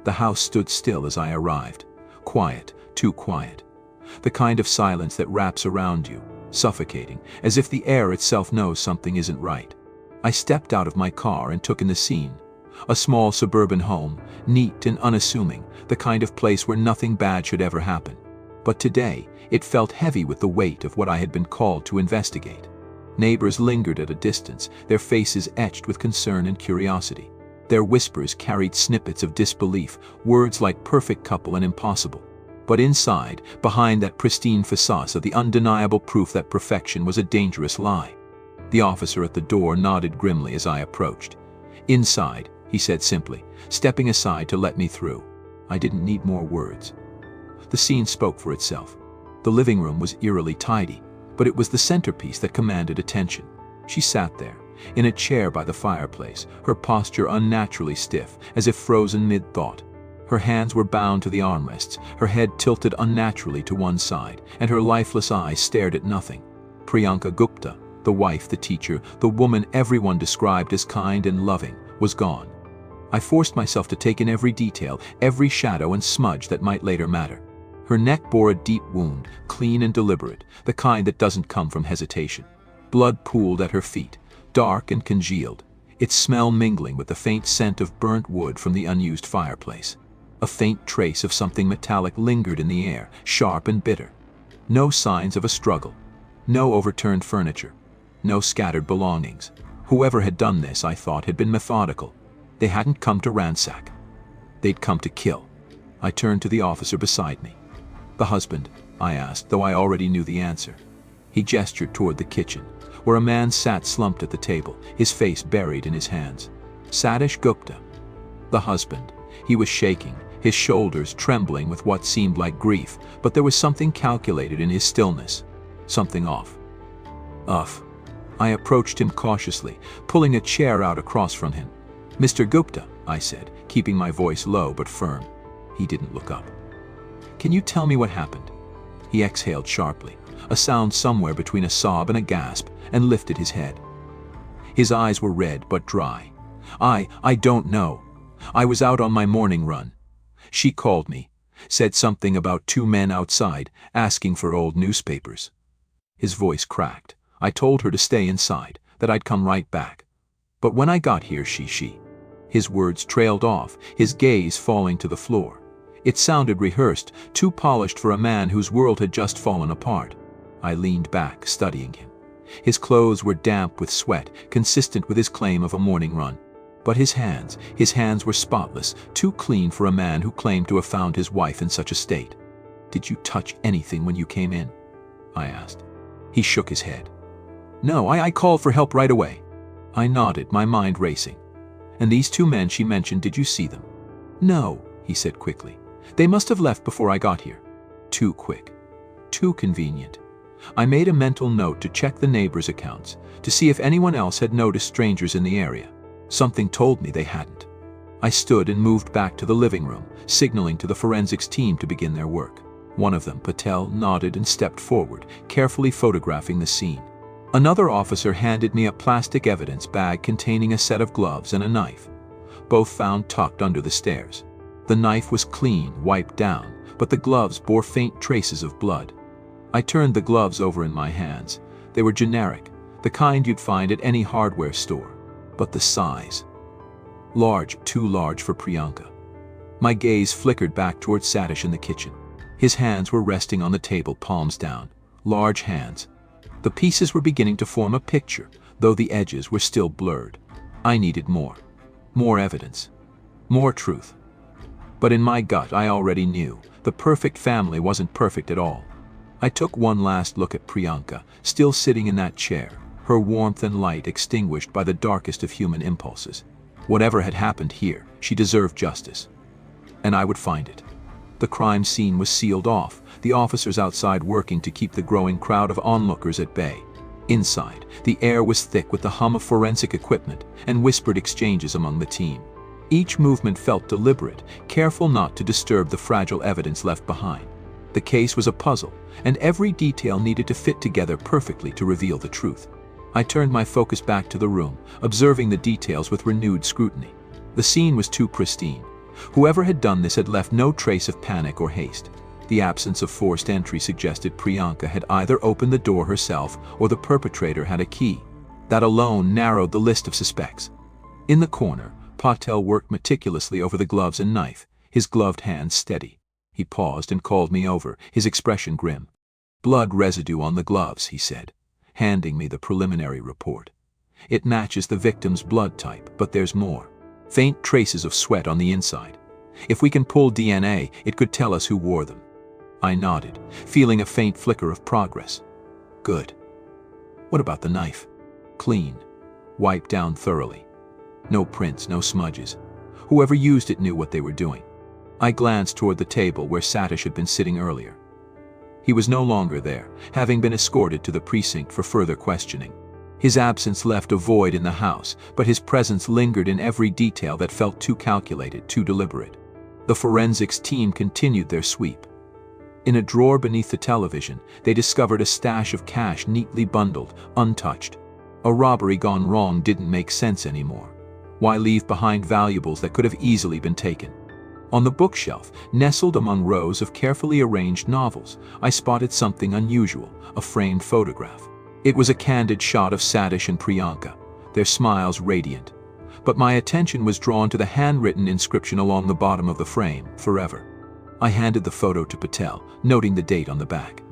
The house stood still as I arrived. Quiet, too quiet. The kind of silence that wraps around you, suffocating, as if the air itself knows something isn't right. I stepped out of my car and took in the scene. A small suburban home, neat and unassuming, the kind of place where nothing bad should ever happen. But today, it felt heavy with the weight of what I had been called to investigate. Neighbors lingered at a distance, their faces etched with concern and curiosity. Their whispers carried snippets of disbelief, words like perfect couple and impossible. But inside, behind that pristine facade of the undeniable proof that perfection was a dangerous lie. The officer at the door nodded grimly as I approached. "Inside," he said simply, stepping aside to let me through. I didn't need more words. The scene spoke for itself. The living room was eerily tidy, but it was the centerpiece that commanded attention. She sat there, in a chair by the fireplace, her posture unnaturally stiff, as if frozen mid-thought. Her hands were bound to the armrests, her head tilted unnaturally to one side, and her lifeless eyes stared at nothing. Priyanka Gupta, the wife, the teacher, the woman everyone described as kind and loving, was gone. I forced myself to take in every detail, every shadow and smudge that might later matter. Her neck bore a deep wound, clean and deliberate, the kind that doesn't come from hesitation. Blood pooled at her feet, dark and congealed, its smell mingling with the faint scent of burnt wood from the unused fireplace. A faint trace of something metallic lingered in the air, sharp and bitter. No signs of a struggle. No overturned furniture. No scattered belongings. Whoever had done this, I thought, had been methodical. They hadn't come to ransack. They'd come to kill. I turned to the officer beside me. "The husband?" I asked, though I already knew the answer. He gestured toward the kitchen, where a man sat slumped at the table, his face buried in his hands. "Satish Gupta." The husband. He was shaking, his shoulders trembling with what seemed like grief, but there was something calculated in his stillness. Something off. I approached him cautiously, pulling a chair out across from him. "Mr. Gupta," I said, keeping my voice low but firm. He didn't look up. "Can you tell me what happened?" He exhaled sharply, a sound somewhere between a sob and a gasp, and lifted his head. His eyes were red but dry. I don't know. I was out on my morning run. She called me, said something about two men outside, asking for old newspapers." His voice cracked. "I told her to stay inside, that I'd come right back. But when I got here, she..." His words trailed off, his gaze falling to the floor. It sounded rehearsed, too polished for a man whose world had just fallen apart. I leaned back, studying him. His clothes were damp with sweat, consistent with his claim of a morning run. But his hands were spotless, too clean for a man who claimed to have found his wife in such a state. "Did you touch anything when you came in?" I asked. He shook his head. "No, I called for help right away." I nodded, my mind racing. "And these two men she mentioned, did you see them?" "No," he said quickly. "They must have left before I got here." Too quick. Too convenient. I made a mental note to check the neighbors' accounts, to see if anyone else had noticed strangers in the area. Something told me they hadn't. I stood and moved back to the living room, signaling to the forensics team to begin their work. One of them, Patel, nodded and stepped forward, carefully photographing the scene. Another officer handed me a plastic evidence bag containing a set of gloves and a knife, both found tucked under the stairs. The knife was clean, wiped down, but the gloves bore faint traces of blood. I turned the gloves over in my hands. They were generic, the kind you'd find at any hardware store. But the size. Large, too large for Priyanka. My gaze flickered back toward Satish in the kitchen. His hands were resting on the table, palms down. Large hands. The pieces were beginning to form a picture, though the edges were still blurred. I needed more. More evidence. More truth. But in my gut, I already knew. The perfect family wasn't perfect at all. I took one last look at Priyanka, still sitting in that chair, her warmth and light extinguished by the darkest of human impulses. Whatever had happened here, she deserved justice. And I would find it. The crime scene was sealed off, the officers outside working to keep the growing crowd of onlookers at bay. Inside, the air was thick with the hum of forensic equipment and whispered exchanges among the team. Each movement felt deliberate, careful not to disturb the fragile evidence left behind. The case was a puzzle, and every detail needed to fit together perfectly to reveal the truth. I turned my focus back to the room, observing the details with renewed scrutiny. The scene was too pristine. Whoever had done this had left no trace of panic or haste. The absence of forced entry suggested Priyanka had either opened the door herself or the perpetrator had a key. That alone narrowed the list of suspects. In the corner, Patel worked meticulously over the gloves and knife, his gloved hands steady. He paused and called me over, his expression grim. "Blood residue on the gloves," he said, handing me the preliminary report. "It matches the victim's blood type, but there's more. Faint traces of sweat on the inside. If we can pull DNA, it could tell us who wore them." I nodded, feeling a faint flicker of progress. "Good. What about the knife?" "Clean. Wiped down thoroughly. No prints, no smudges. Whoever used it knew what they were doing." I glanced toward the table where Satish had been sitting earlier. He was no longer there, having been escorted to the precinct for further questioning. His absence left a void in the house, but his presence lingered in every detail that felt too calculated, too deliberate. The forensics team continued their sweep. In a drawer beneath the television, they discovered a stash of cash neatly bundled, untouched. A robbery gone wrong didn't make sense anymore. Why leave behind valuables that could have easily been taken? On the bookshelf, nestled among rows of carefully arranged novels, I spotted something unusual, a framed photograph. It was a candid shot of Satish and Priyanka, their smiles radiant. But my attention was drawn to the handwritten inscription along the bottom of the frame, "Forever." I handed the photo to Patel, noting the date on the back.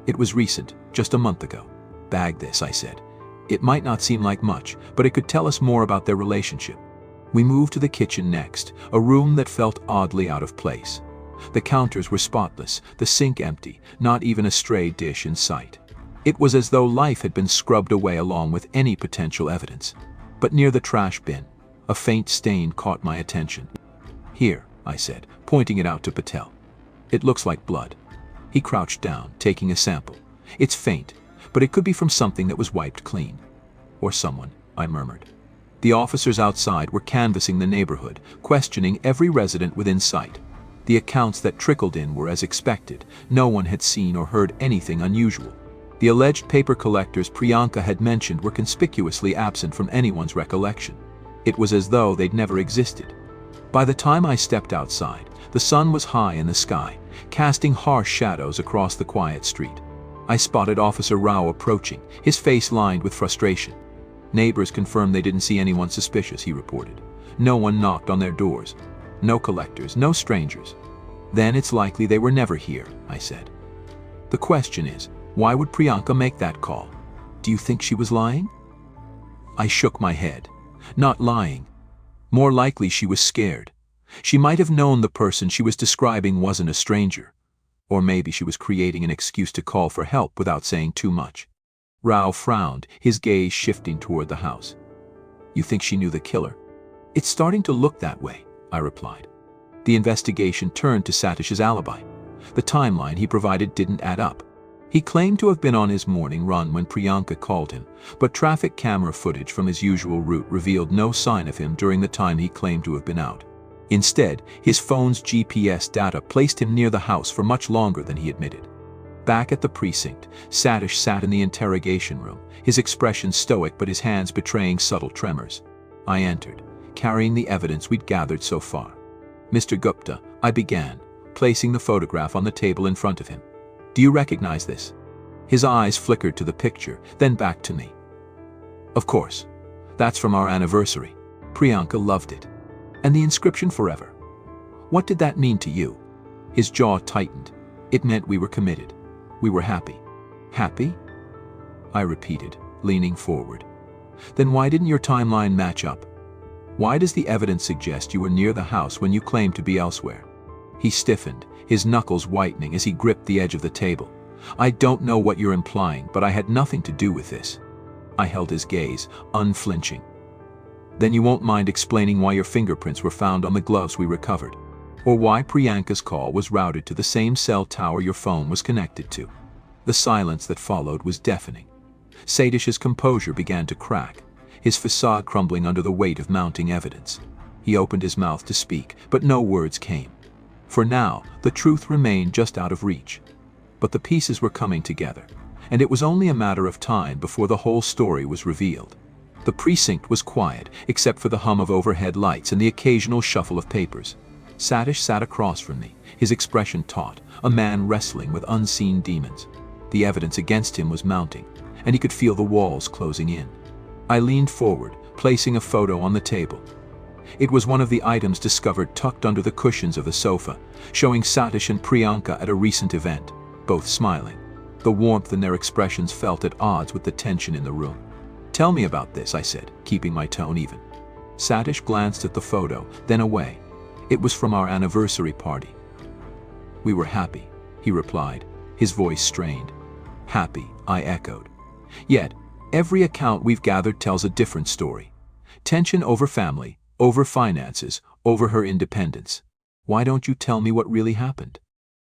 It was recent, just a month ago. "Bag this," I said. "It might not seem like much, but it could tell us more about their relationship." We moved to the kitchen next, a room that felt oddly out of place. The counters were spotless, the sink empty, not even a stray dish in sight. It was as though life had been scrubbed away along with any potential evidence. But near the trash bin, a faint stain caught my attention. "Here," I said, pointing it out to Patel. "It looks like blood." He crouched down, taking a sample. "It's faint, but it could be from something that was wiped clean." "Or someone," I murmured. The officers outside were canvassing the neighborhood, questioning every resident within sight. The accounts that trickled in were as expected. No one had seen or heard anything unusual. The alleged paper collectors Priyanka had mentioned were conspicuously absent from anyone's recollection. It was as though they'd never existed. By the time I stepped outside, the sun was high in the sky, casting harsh shadows across the quiet street. I spotted Officer Rao approaching, his face lined with frustration. Neighbors confirmed they didn't see anyone suspicious, he reported. No one knocked on their doors. No collectors, no strangers. "Then it's likely they were never here," I said. "The question is, why would Priyanka make that call? Do you think she was lying?" I shook my head. Not lying. More likely she was scared. She might have known the person she was describing wasn't a stranger. Or maybe she was creating an excuse to call for help without saying too much. Rao frowned, his gaze shifting toward the house. "You think she knew the killer?" "It's starting to look that way," I replied. The investigation turned to Satish's alibi. The timeline he provided didn't add up. He claimed to have been on his morning run when Priyanka called him, but traffic camera footage from his usual route revealed no sign of him during the time he claimed to have been out. Instead, his phone's GPS data placed him near the house for much longer than he admitted. Back at the precinct, Satish sat in the interrogation room, his expression stoic but his hands betraying subtle tremors. I entered, carrying the evidence we'd gathered so far. "Mr. Gupta," I began, placing the photograph on the table in front of him. "Do you recognize this?" His eyes flickered to the picture, then back to me. "Of course. That's from our anniversary. Priyanka loved it. And the inscription 'Forever.' What did that mean to you?" His jaw tightened. "It meant we were committed. We were happy." "Happy?" I repeated, leaning forward. "Then why didn't your timeline match up? Why does the evidence suggest you were near the house when you claimed to be elsewhere?" He stiffened, his knuckles whitening as he gripped the edge of the table. "I don't know what you're implying, but I had nothing to do with this." I held his gaze, unflinching. "Then you won't mind explaining why your fingerprints were found on the gloves we recovered? Or why Priyanka's call was routed to the same cell tower your phone was connected to?" The silence that followed was deafening. Satish's composure began to crack, his facade crumbling under the weight of mounting evidence. He opened his mouth to speak, but no words came. For now, the truth remained just out of reach. But the pieces were coming together, and it was only a matter of time before the whole story was revealed. The precinct was quiet, except for the hum of overhead lights and the occasional shuffle of papers. Satish sat across from me, his expression taut, a man wrestling with unseen demons. The evidence against him was mounting, and he could feel the walls closing in. I leaned forward, placing a photo on the table. It was one of the items discovered tucked under the cushions of the sofa, showing Satish and Priyanka at a recent event, both smiling. The warmth in their expressions felt at odds with the tension in the room. "Tell me about this," I said, keeping my tone even. Satish glanced at the photo, then away. It was from our anniversary party. "We were happy," he replied, his voice strained. "Happy," I echoed. Yet, every account we've gathered tells a different story. Tension over family, over finances, over her independence. Why don't you tell me what really happened?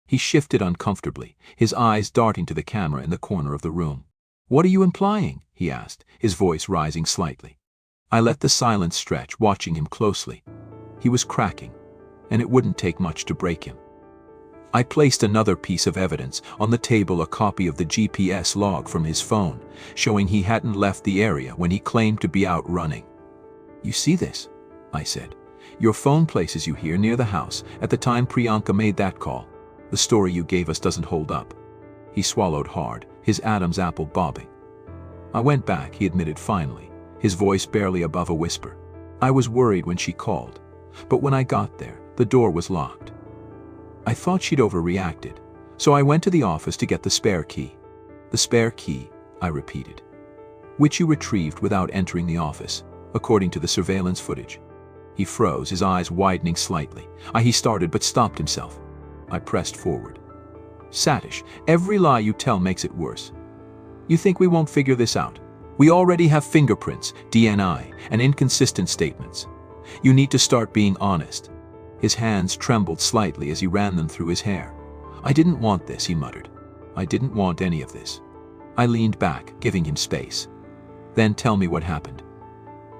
He shifted uncomfortably, his eyes darting to the camera in the corner of the room. "What are you implying?" he asked, his voice rising slightly. I let the silence stretch, watching him closely. He was cracking, and it wouldn't take much to break him. I placed another piece of evidence on the table, a copy of the GPS log from his phone, showing he hadn't left the area when he claimed to be out running. "You see this?" I said. "Your phone places you here near the house at the time Priyanka made that call. The story you gave us doesn't hold up." He swallowed hard, his Adam's apple bobbing. "I went back," he admitted finally, his voice barely above a whisper. "I was worried when she called, but when I got there, the door was locked. I thought she'd overreacted, so I went to the office to get the spare key." "The spare key," I repeated. "Which you retrieved without entering the office, according to the surveillance footage." He froze, his eyes widening slightly. He started but stopped himself. I pressed forward. "Satish, every lie you tell makes it worse. You think we won't figure this out? We already have fingerprints, DNA, and inconsistent statements. You need to start being honest." His hands trembled slightly as he ran them through his hair. "I didn't want this," he muttered. "I didn't want any of this." I leaned back, giving him space. "Then tell me what happened.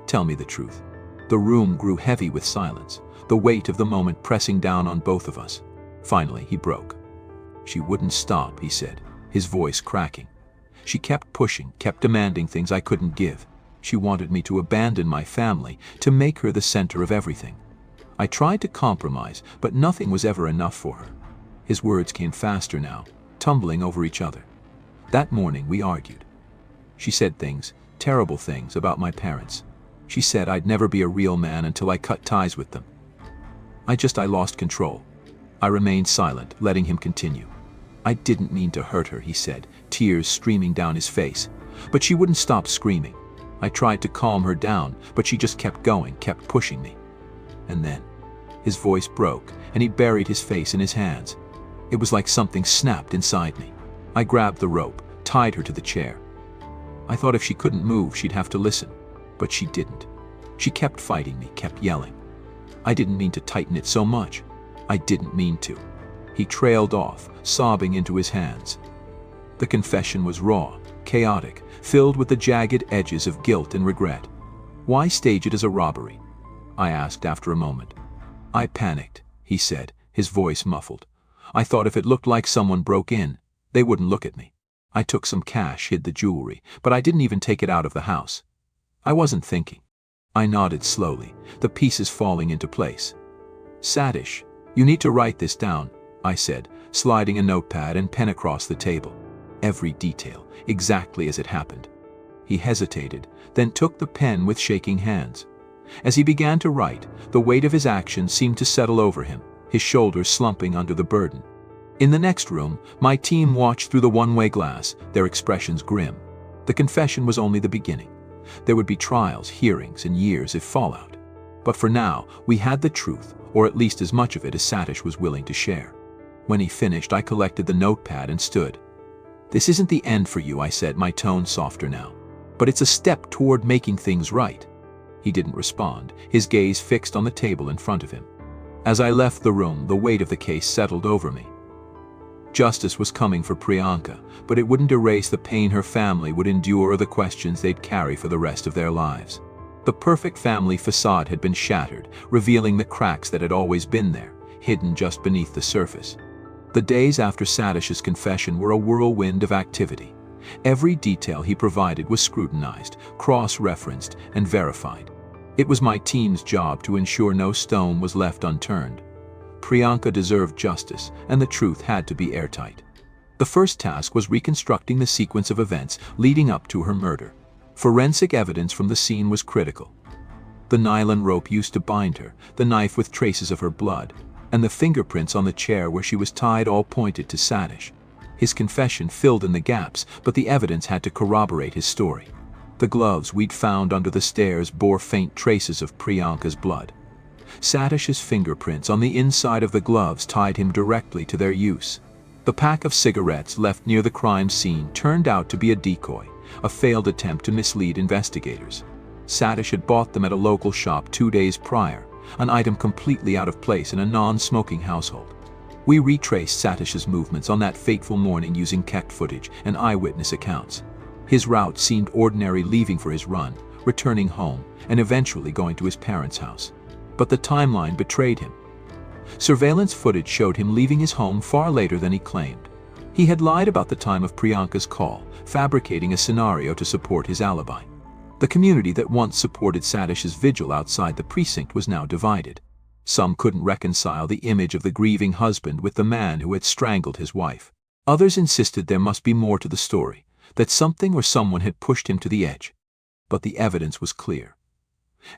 Tell me the truth." The room grew heavy with silence, the weight of the moment pressing down on both of us. Finally, he broke. "She wouldn't stop," he said, his voice cracking. "She kept pushing, kept demanding things I couldn't give. She wanted me to abandon my family, to make her the center of everything. I tried to compromise, but nothing was ever enough for her." His words came faster now, tumbling over each other. "That morning we argued. She said things, terrible things, about my parents. She said I'd never be a real man until I cut ties with them. I lost control." I remained silent, letting him continue. "I didn't mean to hurt her," he said, tears streaming down his face. "But she wouldn't stop screaming. I tried to calm her down, but she just kept going, kept pushing me. And then," his voice broke, and he buried his face in his hands. It was like something snapped inside me. I grabbed the rope, tied her to the chair. I thought if she couldn't move, she'd have to listen. But she didn't. She kept fighting me, kept yelling. I didn't mean to tighten it so much. I didn't mean to." He trailed off, sobbing into his hands. The confession was raw, chaotic, filled with the jagged edges of guilt and regret. "Why stage it as a robbery?" I asked after a moment. "I panicked," he said, his voice muffled. "I thought if it looked like someone broke in, they wouldn't look at me. I took some cash, hid the jewelry, but I didn't even take it out of the house. I wasn't thinking." I nodded slowly, the pieces falling into place. "Satish, you need to write this down," I said, sliding a notepad and pen across the table. "Every detail, exactly as it happened." He hesitated, then took the pen with shaking hands. As he began to write, the weight of his actions seemed to settle over him, his shoulders slumping under the burden. In the next room, my team watched through the one-way glass, their expressions grim. The confession was only the beginning. There would be trials, hearings, and years of fallout. But for now, we had the truth, or at least as much of it as Satish was willing to share. When he finished, I collected the notepad and stood. "This isn't the end for you," I said, my tone softer now. "But it's a step toward making things right." He didn't respond, his gaze fixed on the table in front of him. As I left the room, the weight of the case settled over me. Justice was coming for Priyanka, but it wouldn't erase the pain her family would endure or the questions they'd carry for the rest of their lives. The perfect family facade had been shattered, revealing the cracks that had always been there, hidden just beneath the surface. The days after Satish's confession were a whirlwind of activity. Every detail he provided was scrutinized, cross-referenced, and verified. It was my team's job to ensure no stone was left unturned. Priyanka deserved justice, and the truth had to be airtight. The first task was reconstructing the sequence of events leading up to her murder. Forensic evidence from the scene was critical. The nylon rope used to bind her, the knife with traces of her blood, and the fingerprints on the chair where she was tied all pointed to Satish. His confession filled in the gaps, but the evidence had to corroborate his story. The gloves we'd found under the stairs bore faint traces of Priyanka's blood. Satish's fingerprints on the inside of the gloves tied him directly to their use. The pack of cigarettes left near the crime scene turned out to be a decoy, a failed attempt to mislead investigators. Satish had bought them at a local shop 2 days prior, an item completely out of place in a non-smoking household. We retraced Satish's movements on that fateful morning using CCTV footage and eyewitness accounts. His route seemed ordinary, leaving for his run, returning home, and eventually going to his parents' house. But the timeline betrayed him. Surveillance footage showed him leaving his home far later than he claimed. He had lied about the time of Priyanka's call, fabricating a scenario to support his alibi. The community that once supported Satish's vigil outside the precinct was now divided. Some couldn't reconcile the image of the grieving husband with the man who had strangled his wife. Others insisted there must be more to the story, that something or someone had pushed him to the edge. But the evidence was clear.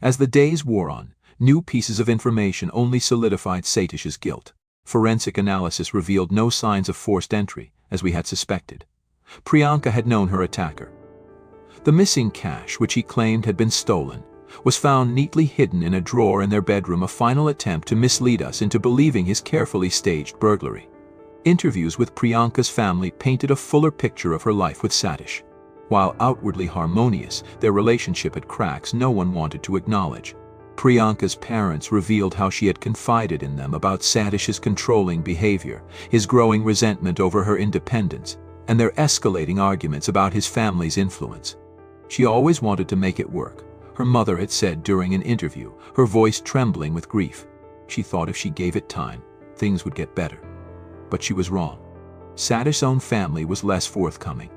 As the days wore on, new pieces of information only solidified Satish's guilt. Forensic analysis revealed no signs of forced entry, as we had suspected. Priyanka had known her attacker. The missing cash, which he claimed had been stolen, was found neatly hidden in a drawer in their bedroom, a final attempt to mislead us into believing his carefully staged burglary. Interviews with Priyanka's family painted a fuller picture of her life with Satish. While outwardly harmonious, their relationship had cracks no one wanted to acknowledge. Priyanka's parents revealed how she had confided in them about Satish's controlling behavior, his growing resentment over her independence, and their escalating arguments about his family's influence. She always wanted to make it work, her mother had said during an interview, her voice trembling with grief. She thought if she gave it time, things would get better. But she was wrong. Satish's own family was less forthcoming.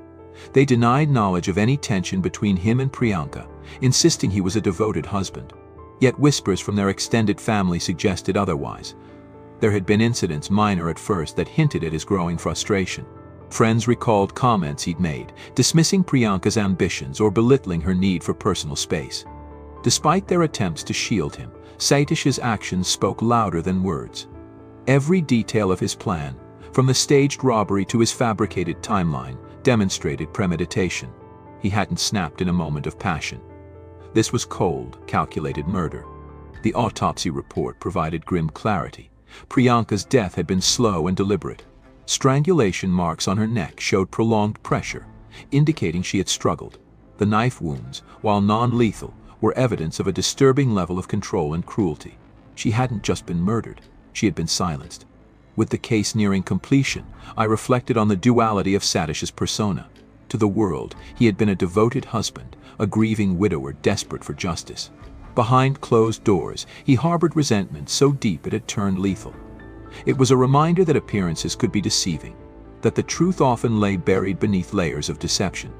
They denied knowledge of any tension between him and Priyanka, insisting he was a devoted husband. Yet whispers from their extended family suggested otherwise. There had been incidents, minor at first, that hinted at his growing frustration. Friends recalled comments he'd made, dismissing Priyanka's ambitions or belittling her need for personal space. Despite their attempts to shield him, Satish's actions spoke louder than words. Every detail of his plan, from the staged robbery to his fabricated timeline, demonstrated premeditation. He hadn't snapped in a moment of passion. This was cold, calculated murder. The autopsy report provided grim clarity. Priyanka's death had been slow and deliberate. Strangulation marks on her neck showed prolonged pressure, indicating she had struggled. The knife wounds, while non-lethal, were evidence of a disturbing level of control and cruelty. She hadn't just been murdered, she had been silenced. With the case nearing completion, I reflected on the duality of Satish's persona. To the world, he had been a devoted husband, a grieving widower desperate for justice. Behind closed doors, he harbored resentment so deep it had turned lethal. It was a reminder that appearances could be deceiving, that the truth often lay buried beneath layers of deception.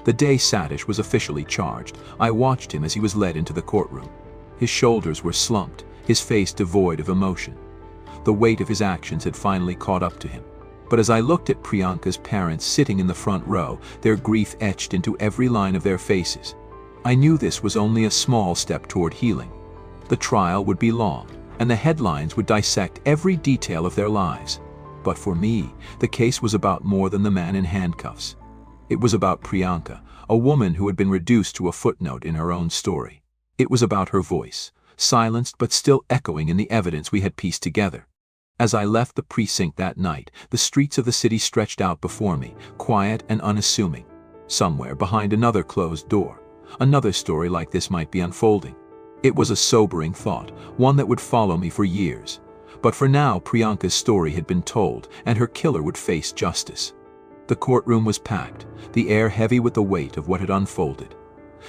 The day Satish was officially charged, I watched him as he was led into the courtroom. His shoulders were slumped, his face devoid of emotion. The weight of his actions had finally caught up to him. But as I looked at Priyanka's parents sitting in the front row, their grief etched into every line of their faces, I knew this was only a small step toward healing. The trial would be long, and the headlines would dissect every detail of their lives. But for me, the case was about more than the man in handcuffs. It was about Priyanka, a woman who had been reduced to a footnote in her own story. It was about her voice, silenced but still echoing in the evidence we had pieced together. As I left the precinct that night, the streets of the city stretched out before me, quiet and unassuming. Somewhere behind another closed door, another story like this might be unfolding. It was a sobering thought, one that would follow me for years. But for now, Priyanka's story had been told, and her killer would face justice. The courtroom was packed, the air heavy with the weight of what had unfolded.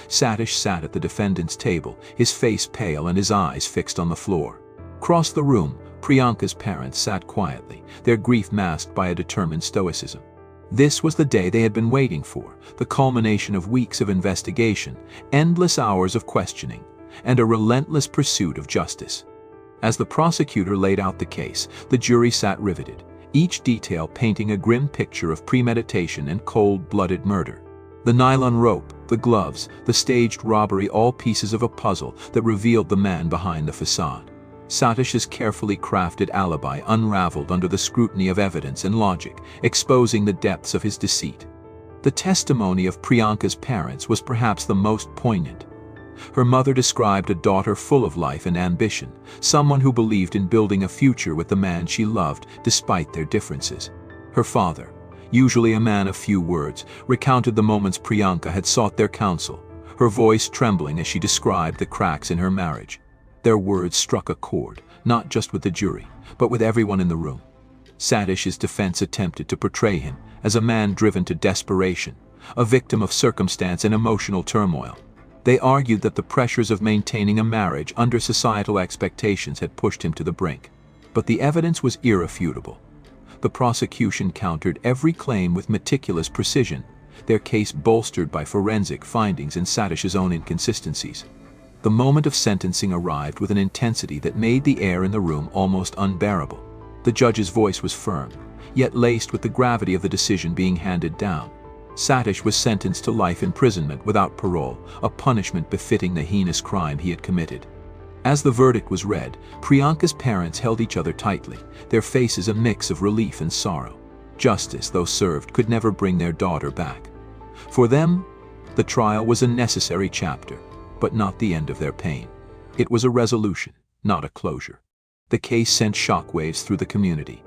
Satish sat at the defendant's table, his face pale and his eyes fixed on the floor. Across the room, Priyanka's parents sat quietly, their grief masked by a determined stoicism. This was the day they had been waiting for, the culmination of weeks of investigation, endless hours of questioning, and a relentless pursuit of justice. As the prosecutor laid out the case, the jury sat riveted, each detail painting a grim picture of premeditation and cold-blooded murder. The nylon rope, the gloves, the staged robbery, all pieces of a puzzle that revealed the man behind the facade. Satish's carefully crafted alibi unraveled under the scrutiny of evidence and logic, exposing the depths of his deceit. The testimony of Priyanka's parents was perhaps the most poignant. Her mother described a daughter full of life and ambition, someone who believed in building a future with the man she loved despite their differences. Her father, usually a man of few words, recounted the moments Priyanka had sought their counsel, her voice trembling as she described the cracks in her marriage. Their words struck a chord, not just with the jury, but with everyone in the room. Satish's defense attempted to portray him as a man driven to desperation, a victim of circumstance and emotional turmoil. They argued that the pressures of maintaining a marriage under societal expectations had pushed him to the brink. But the evidence was irrefutable. The prosecution countered every claim with meticulous precision, their case bolstered by forensic findings and Satish's own inconsistencies. The moment of sentencing arrived with an intensity that made the air in the room almost unbearable. The judge's voice was firm, yet laced with the gravity of the decision being handed down. Satish was sentenced to life imprisonment without parole, a punishment befitting the heinous crime he had committed. As the verdict was read, Priyanka's parents held each other tightly, their faces a mix of relief and sorrow. Justice, though served, could never bring their daughter back. For them, the trial was a necessary chapter, but not the end of their pain. It was a resolution, not a closure. The case sent shockwaves through the community.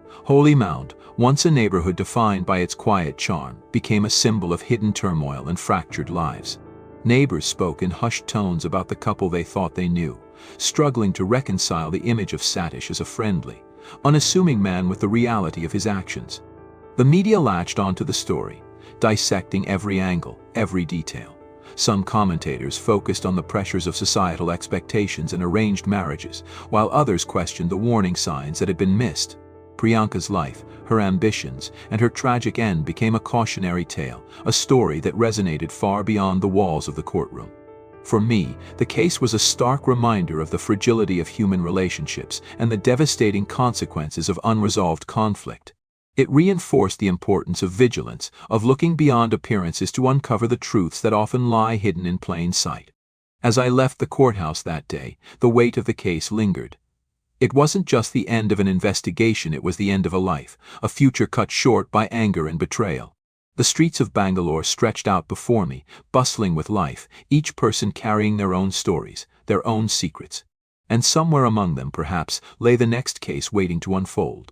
Holy Mount, once a neighborhood defined by its quiet charm, became a symbol of hidden turmoil and fractured lives. Neighbors spoke in hushed tones about the couple they thought they knew, struggling to reconcile the image of Satish as a friendly, unassuming man with the reality of his actions. The media latched onto the story, dissecting every angle, every detail. Some commentators focused on the pressures of societal expectations and arranged marriages, while others questioned the warning signs that had been missed. Priyanka's life, her ambitions, and her tragic end became a cautionary tale, a story that resonated far beyond the walls of the courtroom. For me, the case was a stark reminder of the fragility of human relationships and the devastating consequences of unresolved conflict. It reinforced the importance of vigilance, of looking beyond appearances to uncover the truths that often lie hidden in plain sight. As I left the courthouse that day, the weight of the case lingered. It wasn't just the end of an investigation, it was the end of a life, a future cut short by anger and betrayal. The streets of Bangalore stretched out before me, bustling with life, each person carrying their own stories, their own secrets. And somewhere among them, perhaps, lay the next case waiting to unfold.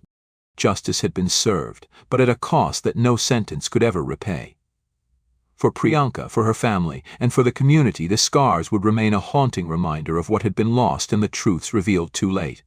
Justice had been served, but at a cost that no sentence could ever repay. For Priyanka, for her family, and for the community, the scars would remain a haunting reminder of what had been lost and the truths revealed too late.